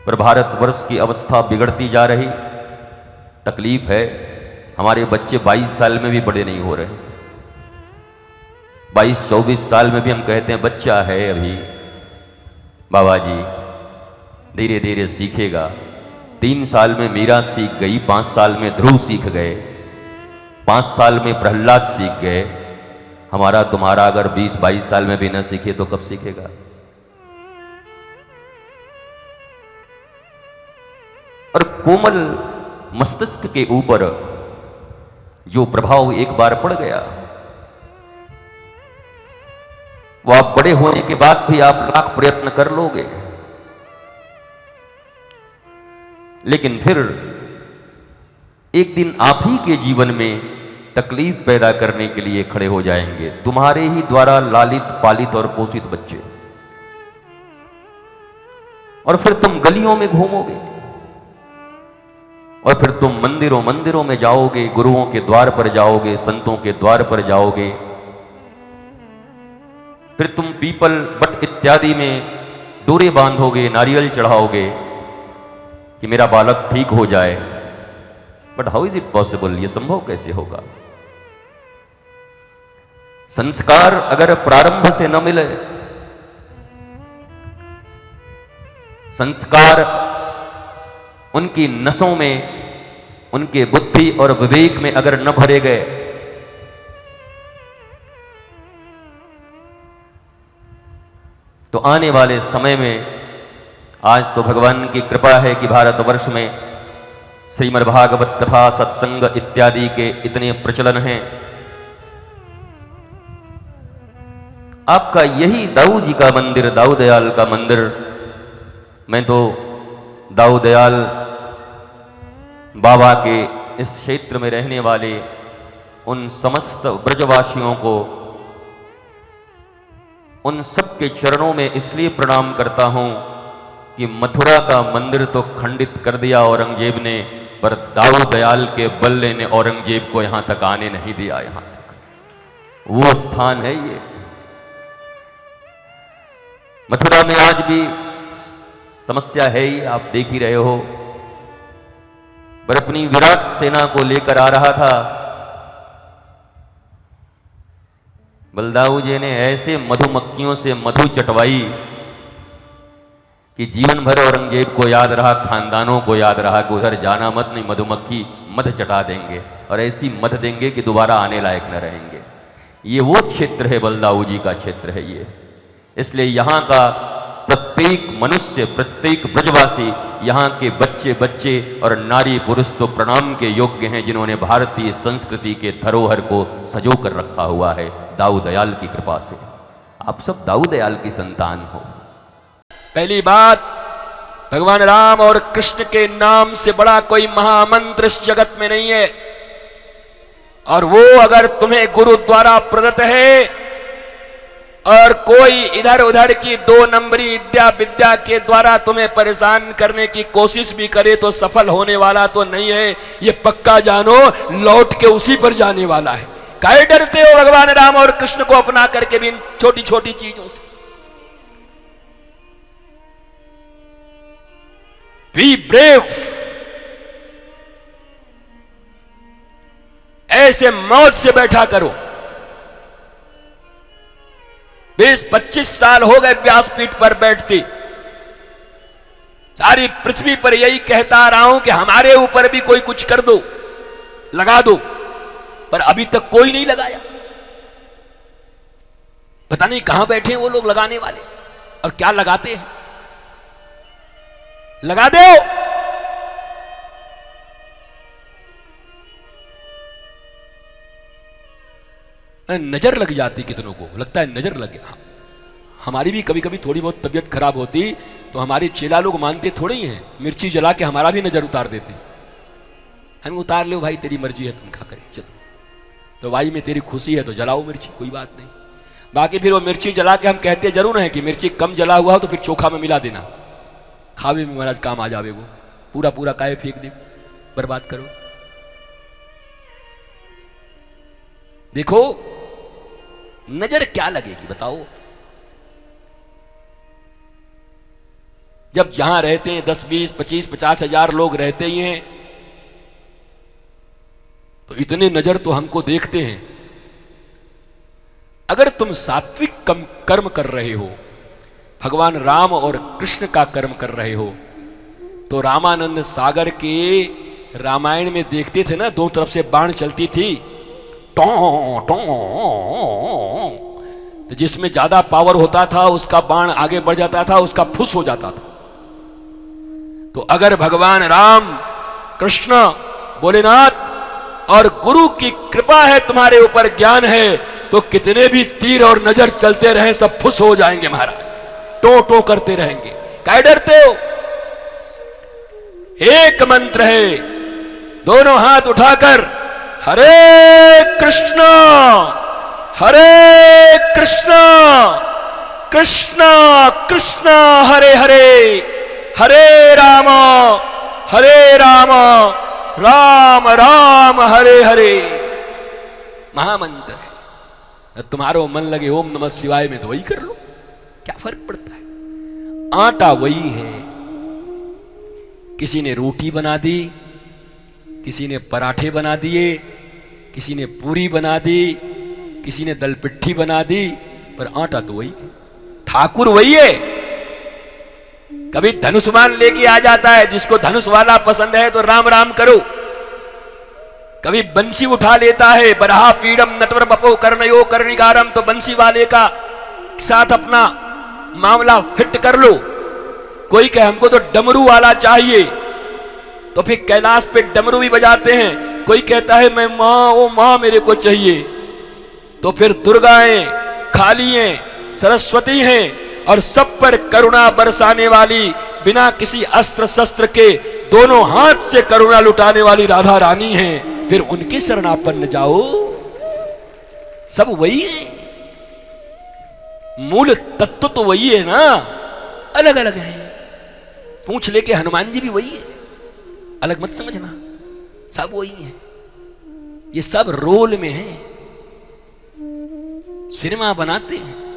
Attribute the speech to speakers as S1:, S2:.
S1: पर भारतवर्ष की अवस्था बिगड़ती जा रही। तकलीफ है, हमारे बच्चे 22 साल में भी बड़े नहीं हो रहे। 22-24 साल में भी हम कहते हैं बच्चा है अभी, बाबा जी धीरे धीरे सीखेगा। 3 साल में मीरा सीख गई, 5 साल में ध्रुव सीख गए, 5 साल में प्रहलाद सीख गए। हमारा तुम्हारा अगर 20-22 साल में भी न सीखे तो कब सीखेगा? और कोमल मस्तिष्क के ऊपर जो प्रभाव एक बार पड़ गया, वो आप बड़े होने के बाद भी आप लाख प्रयत्न कर लोगे, लेकिन फिर एक दिन आप ही के जीवन में तकलीफ पैदा करने के लिए खड़े हो जाएंगे तुम्हारे ही द्वारा लालित पालित और पोषित बच्चे। और फिर तुम गलियों में घूमोगे, और फिर तुम मंदिरों मंदिरों में जाओगे, गुरुओं के द्वार पर जाओगे, संतों के द्वार पर जाओगे। फिर तुम पीपल बट इत्यादि में डोरे बांधोगे, नारियल चढ़ाओगे कि मेरा बालक ठीक हो जाए। But how is it possible? यह संभव कैसे होगा? संस्कार अगर प्रारंभ से न मिले, संस्कार उनकी नसों में, उनके बुद्धि और विवेक में अगर न भरे गए, तो आने वाले समय में, आज तो भगवान की कृपा है कि भारतवर्ष में श्रीमद्भागवत कथा, सत्संग इत्यादि के इतने प्रचलन हैं। आपका यही दाऊ जी का मंदिर, दाऊ दयाल का मंदिर, मैं तो दाऊ दयाल बाबा के इस क्षेत्र में रहने वाले उन समस्त ब्रजवासियों को, उन सब के चरणों में इसलिए प्रणाम करता हूं कि मथुरा का मंदिर तो खंडित कर दिया औरंगजेब ने, पर दाऊ दयाल के बल्ले ने औरंगजेब को यहां तक आने नहीं दिया। यहां तक वो स्थान है ये। मथुरा में आज भी समस्या है ही, आप देख ही रहे हो। पर अपनी विराट सेना को लेकर आ रहा था, बलदाऊ जी ने ऐसे मधुमक्खियों से मधु चटवाई कि जीवन भर औरंगजेब को याद रहा, खानदानों को याद रहा कि उधर जाना मत, नहीं मधुमक्खी मध चटा देंगे और ऐसी मध देंगे कि दोबारा आने लायक न रहेंगे। ये वो क्षेत्र है, बलदाऊ जी का क्षेत्र है ये। इसलिए यहां का प्रत्येक मनुष्य, प्रत्येक ब्रजवासी, यहाँ के बच्चे बच्चे और नारी पुरुष तो प्रणाम के योग्य हैं, जिन्होंने भारतीय संस्कृति के धरोहर को सजो कर रखा हुआ है दाऊ दयाल की कृपा से। आप सब दाऊ दयाल की संतान हो।
S2: पहली बात, भगवान राम और कृष्ण के नाम से बड़ा कोई महामंत्र इस जगत में नहीं है, और वो अगर तुम्हें गुरु द्वारा प्रदत्त है और कोई इधर उधर की 2 नंबरी विद्या के द्वारा तुम्हें परेशान करने की कोशिश भी करे तो सफल होने वाला तो नहीं है, ये पक्का जानो। लौट के उसी पर जाने वाला है। काहे डरते हो भगवान राम और कृष्ण को अपना करके भी इन छोटी छोटी चीजों से? Be brave. ऐसे मौत से बैठा करो। 20-25 साल हो गए व्यासपीठ पर बैठते, सारी पृथ्वी पर यही कहता रहा हूं कि हमारे ऊपर भी कोई कुछ कर दो, लगा दो, पर अभी तक कोई नहीं लगाया। पता नहीं कहां बैठे हैं वो लोग लगाने वाले, और क्या लगाते हैं। लगा दो। नजर लग जाती, कितनों को लगता है नजर लग गया। हमारी भी कभी कभी थोड़ी बहुत तबीयत खराब होती तो हमारे चेला लोग मानते थोड़े ही हैं, मिर्ची जला के हमारा भी नजर उतार देते। हम उतार लो भाई, तेरी मर्जी है, तुम खा करे चलो, तो भाई में तेरी खुशी है तो जलाओ मिर्ची, कोई बात नहीं। बाकी फिर वो मिर्ची जला के हम कहते जरूर है कि मिर्ची कम जला हुआ हो तो फिर चोखा में मिला देना, खावे में महाराज काम आ जावे। वो पूरा पूरा काहे फेंक दे, बर्बाद करो। देखो नजर क्या लगेगी बताओ। जब जहां रहते हैं 10, 20, 25, 50,000 लोग रहते ही हैं, तो इतने नजर तो हमको देखते हैं। अगर तुम सात्विक कर्म कर रहे हो, भगवान राम और कृष्ण का कर्म कर रहे हो, तो रामानंद सागर के रामायण में देखते थे ना, दो तरफ से बाण चलती थी, टों टों, तो जिसमें ज्यादा पावर होता था उसका बाण आगे बढ़ जाता था, उसका फुस हो जाता था। तो अगर भगवान राम, कृष्ण, भोलेनाथ और गुरु की कृपा है, तुम्हारे ऊपर ज्ञान है, तो कितने भी तीर और नजर चलते रहे सब फुस हो जाएंगे महाराज, टो टो करते रहेंगे। क्या डरते हो? एक मंत्र है, दोनों हाथ उठाकर हरे कृष्ण कृष्ण कृष्ण हरे हरे, हरे राम राम राम हरे हरे। महामंत्र है। तुम्हारो मन लगे ओम नमः शिवाय में तो वही कर लो, क्या फर्क पड़ता है। आटा वही है। किसी ने रोटी बना दी, किसी ने पराठे बना दिए, किसी ने पूरी बना दी, किसी ने दल पिट्ठी बना दी, पर आटा तो वही है। ठाकुर वही है। कभी धनुष्मान लेके आ जाता है, जिसको धनुष वाला पसंद है तो राम राम करो। कभी बंसी उठा लेता है, बरहा पीड़म नटवर बपो कर्णयो कर्णिकारम, तो बंसी वाले का साथ अपना मामला फिट कर लो। कोई कहे हमको तो डमरू वाला चाहिए, तो फिर कैलाश पे डमरू भी बजाते हैं। कोई कहता है मैं माँ, ओ माँ मेरे को चाहिए, तो फिर दुर्गाएं, कालियां, सरस्वती हैं, और सब पर करुणा बरसाने वाली, बिना किसी अस्त्र शस्त्र के दोनों हाथ से करुणा लुटाने वाली राधा रानी हैं। फिर उनके शरणापन्न जाओ। सब वही है, मूल तत्व तो वही है ना, अलग अलग है। पूछ लेके हनुमान जी भी वही है, अलग मत समझना, सब वही है। ये सब रोल में है, सिनेमा बनाते हैं।